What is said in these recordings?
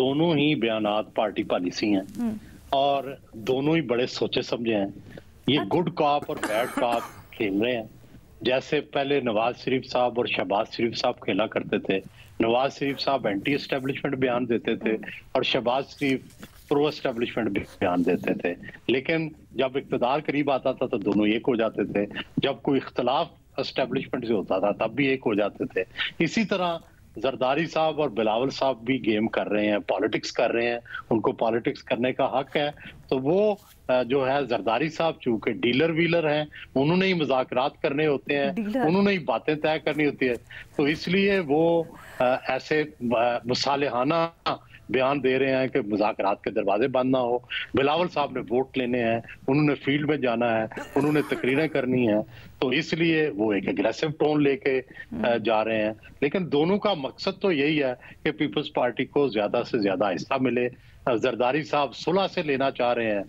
दोनों ही बयानात party policy हैं और दोनों ही बड़े सोचे समझे हैं। ये गुड कॉप और बैड कॉप खेल रहे हैं। जैसे पहले नवाज शरीफ साहब और शहबाज शरीफ साहब खेला करते थे। नवाज शरीफ साहब एंटी एस्टेब्लिशमेंट बयान देते थे और शहबाज शरीफ प्रो एस्टेब्लिशमेंट बयान देते थे। लेकिन जब इक़्तिदार करीब आता था तो दोनों एक हो जाते थे। जब कोई इख्तलाफ एस्टेब्लिशमेंट से होता था तब भी एक हो जाते थे। इसी तरह जरदारी साहब और बिलावल साहब भी गेम कर रहे हैं, पॉलिटिक्स कर रहे हैं। उनको पॉलिटिक्स करने का हक है। तो वो जो है जरदारी साहब चूंकि डीलर व्हीलर हैं, उन्होंने ही मुज़ाकरात करने होते हैं, उन्होंने ही बातें तय करनी होती है। तो इसलिए वो ऐसे मुसालिहाना बयान दे रहे हैं कि मुज़ाकरात के दरवाजे बंद ना हो। बिलावल साहब ने वोट लेने हैं, उन्होंने फील्ड में जाना है, उन्होंने तकरीरें करनी है। तो इसलिए वो एक एग्रेसिव टोन लेके जा रहे हैं। लेकिन दोनों का मकसद तो यही है कि पीपल्स पार्टी को ज्यादा से ज्यादा हिस्सा मिले। जरदारी साहब सुलह से लेना चाह रहे हैं,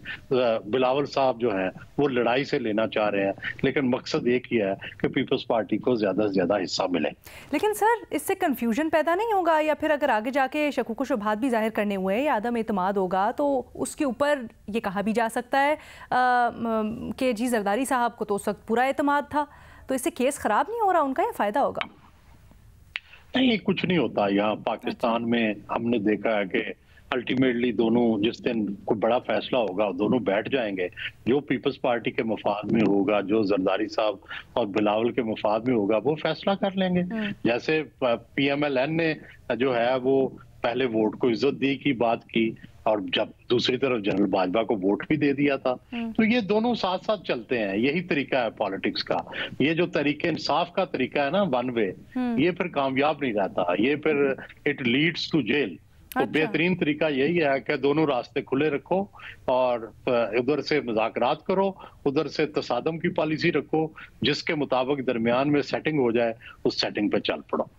बिलावल साहब जो हैं वो लड़ाई से लेना चाह रहे हैं। लेकिन मकसद एक ही है कि पीपल्स पार्टी को ज्यादा से ज्यादा हिस्सा मिले। लेकिन सर, इससे कंफ्यूजन पैदा नहीं होगा, या फिर अगर आगे जाके शकूक शुबहात भी जाहिर करने हुए या अदम एतमाद होगा तो उसके ऊपर ये कहा भी जा सकता है कि जी जरदारी साहब को तो उस वक्त पूरा एतमाद था, तो इससे केस खराब नहीं हो रहा उनका, या फायदा होगा? नहीं, कुछ नहीं होता। यहाँ पाकिस्तान में हमने देखा है कि अल्टीमेटली दोनों जिस दिन कोई बड़ा फैसला होगा दोनों बैठ जाएंगे। जो पीपल्स पार्टी के मफाद में होगा, जो जरदारी साहब और बिलावल के मफाद में होगा, वो फैसला कर लेंगे। जैसे PMLN ने जो है वो पहले वोट को इज्जत दी की बात की और जब दूसरी तरफ जनरल बाजवा को वोट भी दे दिया था। तो ये दोनों साथ साथ चलते हैं। यही तरीका है पॉलिटिक्स का। ये जो तरीके इंसाफ का तरीका है ना, वन वे, ये फिर कामयाब नहीं रहता। ये फिर इट लीड्स टू जेल। तो बेहतरीन तरीका यही है कि दोनों रास्ते खुले रखो और उधर से मुज़ाकरात करो, उधर से तसादम की पॉलिसी रखो, जिसके मुताबिक दरमियान में सेटिंग हो जाए, उस सेटिंग पे चल पड़ो।